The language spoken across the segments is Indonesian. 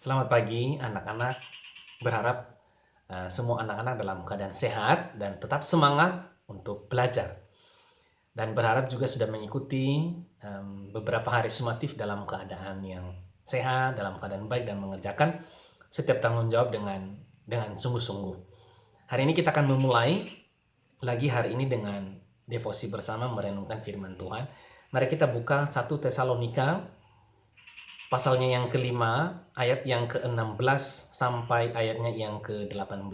Selamat pagi anak-anak, berharap semua anak-anak dalam keadaan sehat dan tetap semangat untuk belajar. Dan berharap juga sudah mengikuti beberapa hari sumatif dalam keadaan yang sehat, dalam keadaan baik dan mengerjakan setiap tanggung jawab dengan sungguh-sungguh. Hari ini kita akan memulai lagi hari ini dengan devosi bersama merenungkan firman Tuhan. Mari kita buka 1 Tesalonika pasalnya yang kelima, ayat yang ke-16 sampai ayatnya yang ke-18.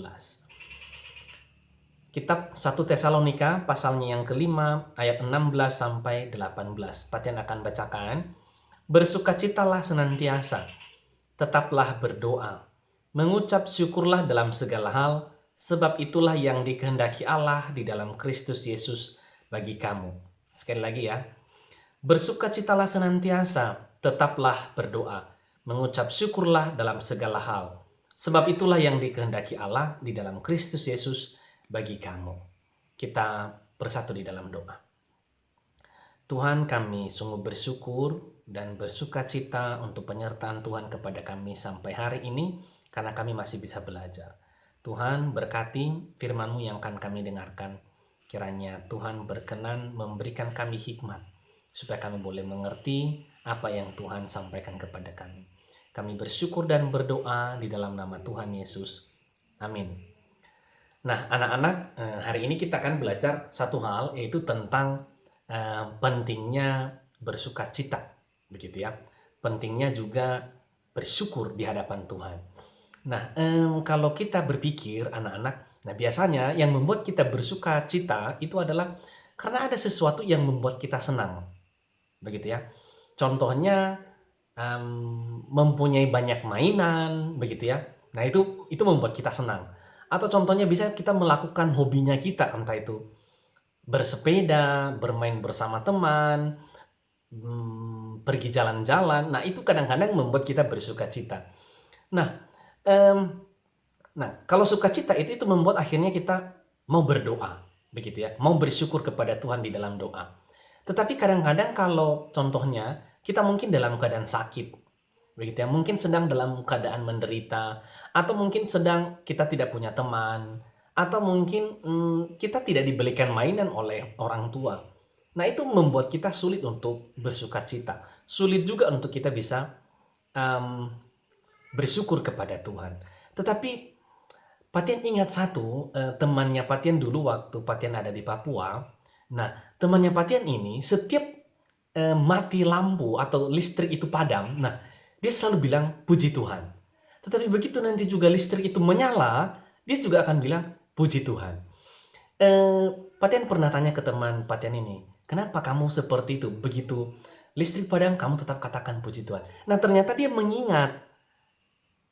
Kitab 1 Tesalonika, pasalnya yang kelima, ayat 16 sampai 18. Patian akan bacakan. Bersukacitalah senantiasa, tetaplah berdoa. Mengucap syukurlah dalam segala hal, sebab itulah yang dikehendaki Allah di dalam Kristus Yesus bagi kamu. Sekali lagi ya. Bersukacitalah senantiasa, tetaplah berdoa, mengucap syukurlah dalam segala hal. Sebab itulah yang dikehendaki Allah di dalam Kristus Yesus bagi kamu. Kita bersatu di dalam doa. Tuhan, kami sungguh bersyukur dan bersukacita untuk penyertaan Tuhan kepada kami sampai hari ini karena kami masih bisa belajar. Tuhan berkati firman-Mu yang akan kami dengarkan. Kiranya Tuhan berkenan memberikan kami hikmat supaya kami boleh mengerti apa yang Tuhan sampaikan kepada kami. Kami bersyukur dan berdoa di dalam nama Tuhan Yesus. Amin. Nah, anak-anak, hari ini kita akan belajar satu hal, yaitu tentang pentingnya bersukacita, begitu ya. Pentingnya juga bersyukur di hadapan Tuhan. Nah, kalau kita berpikir anak-anak, nah biasanya yang membuat kita bersukacita itu adalah karena ada sesuatu yang membuat kita senang, begitu ya. Contohnya mempunyai banyak mainan, begitu ya. Nah itu membuat kita senang. Atau contohnya bisa kita melakukan hobinya kita, entah itu bersepeda, bermain bersama teman, pergi jalan-jalan. Nah itu kadang-kadang membuat kita bersukacita. Nah, kalau sukacita itu membuat akhirnya kita mau berdoa, begitu ya, mau bersyukur kepada Tuhan di dalam doa. Tetapi kadang-kadang kalau contohnya kita mungkin dalam keadaan sakit, begitu ya, mungkin sedang dalam keadaan menderita, atau mungkin sedang kita tidak punya teman, atau mungkin kita tidak dibelikan mainan oleh orang tua. Nah itu membuat kita sulit untuk bersukacita, sulit juga untuk kita bisa bersyukur kepada Tuhan. Tetapi Patian ingat satu, temannya Patian dulu waktu Patian ada di Papua. Nah, temannya Patian ini setiap mati lampu atau listrik itu padam, nah dia selalu bilang puji Tuhan. Tetapi begitu nanti juga listrik itu menyala, dia juga akan bilang puji Tuhan. Patian pernah tanya ke teman Patian ini, kenapa kamu seperti itu? Begitu listrik padam, kamu tetap katakan puji Tuhan. Nah, ternyata dia mengingat,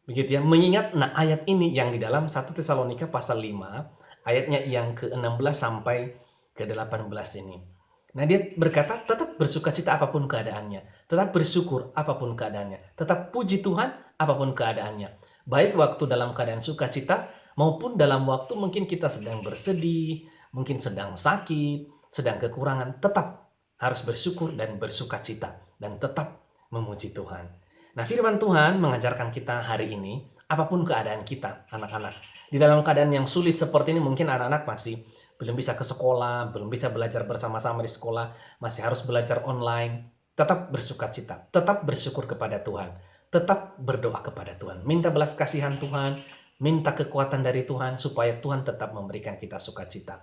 begitu ya, mengingat ayat ini yang di dalam 1 Tesalonika pasal 5, ayatnya yang ke-16 sampai ke-18 ini. Nah, dia berkata, tetap bersukacita apapun keadaannya, tetap bersyukur apapun keadaannya, tetap puji Tuhan apapun keadaannya. Baik waktu dalam keadaan sukacita maupun dalam waktu mungkin kita sedang bersedih, mungkin sedang sakit, sedang kekurangan, tetap harus bersyukur dan bersukacita dan tetap memuji Tuhan. Nah, firman Tuhan mengajarkan kita hari ini, apapun keadaan kita, anak-anak. Di dalam keadaan yang sulit seperti ini, mungkin anak-anak masih belum bisa ke sekolah, belum bisa belajar bersama-sama di sekolah, masih harus belajar online. Tetap bersukacita, tetap bersyukur kepada Tuhan, tetap berdoa kepada Tuhan. Minta belas kasihan Tuhan, minta kekuatan dari Tuhan, supaya Tuhan tetap memberikan kita sukacita.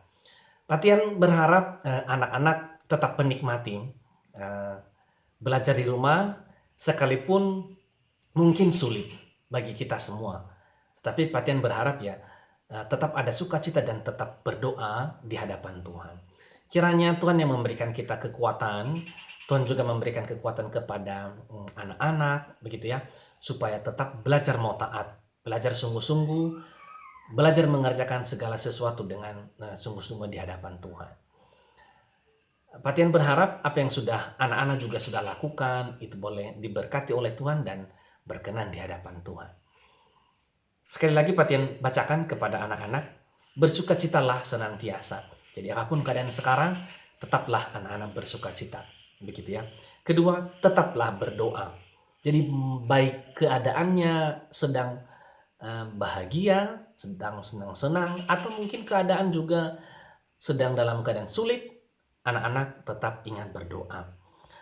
Patian berharap anak-anak tetap menikmati belajar di rumah, sekalipun mungkin sulit bagi kita semua. Tapi Patian berharap ya tetap ada sukacita dan tetap berdoa di hadapan Tuhan. Kiranya Tuhan yang memberikan kita kekuatan, Tuhan juga memberikan kekuatan kepada anak-anak, begitu ya, supaya tetap belajar mau taat, belajar sungguh-sungguh, belajar mengerjakan segala sesuatu dengan sungguh-sungguh di hadapan Tuhan. Patian berharap apa yang sudah anak-anak juga sudah lakukan itu boleh diberkati oleh Tuhan dan berkenan di hadapan Tuhan. Sekali lagi Patian bacakan kepada anak-anak, bersukacitalah senantiasa. Jadi apapun keadaan sekarang, tetaplah anak-anak bersukacita. Begitu ya. Kedua, tetaplah berdoa. Jadi baik keadaannya sedang bahagia, sedang senang-senang, atau mungkin keadaan juga sedang dalam keadaan sulit, anak-anak tetap ingat berdoa.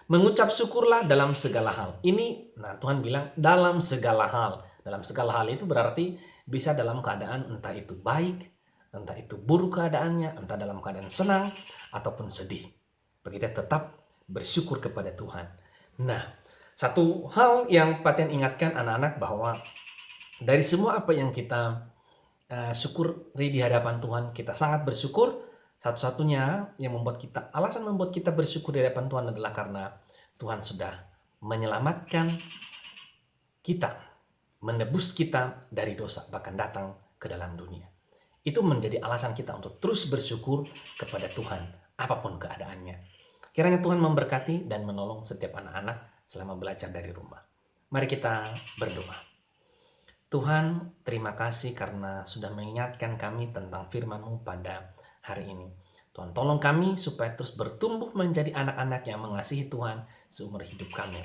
Mengucap syukurlah dalam segala hal. Ini, nah Tuhan bilang dalam segala hal. Dalam segala hal itu berarti bisa dalam keadaan entah itu baik, entah itu buruk keadaannya, entah dalam keadaan senang ataupun sedih. Begitu tetap bersyukur kepada Tuhan. Nah, satu hal yang Paten ingatkan anak-anak bahwa dari semua apa yang kita syukuri di hadapan Tuhan, kita sangat bersyukur. Satu-satunya yang membuat kita, alasan membuat kita bersyukur di hadapan Tuhan adalah karena Tuhan sudah menyelamatkan kita, menebus kita dari dosa, bahkan datang ke dalam dunia. Itu menjadi alasan kita untuk terus bersyukur kepada Tuhan, apapun keadaannya. Kiranya Tuhan memberkati dan menolong setiap anak-anak selama belajar dari rumah. Mari kita berdoa. Tuhan, terima kasih karena sudah mengingatkan kami tentang firman-Mu pada hari ini. Tuhan, tolong kami supaya terus bertumbuh menjadi anak-anak yang mengasihi Tuhan seumur hidup kami.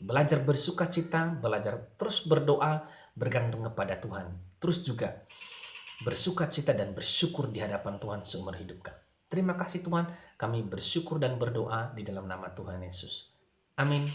Belajar bersuka cita, belajar terus berdoa, bergantung kepada Tuhan. Terus juga bersuka cita dan bersyukur di hadapan Tuhan seumur hidup kami. Terima kasih Tuhan, kami bersyukur dan berdoa di dalam nama Tuhan Yesus. Amin.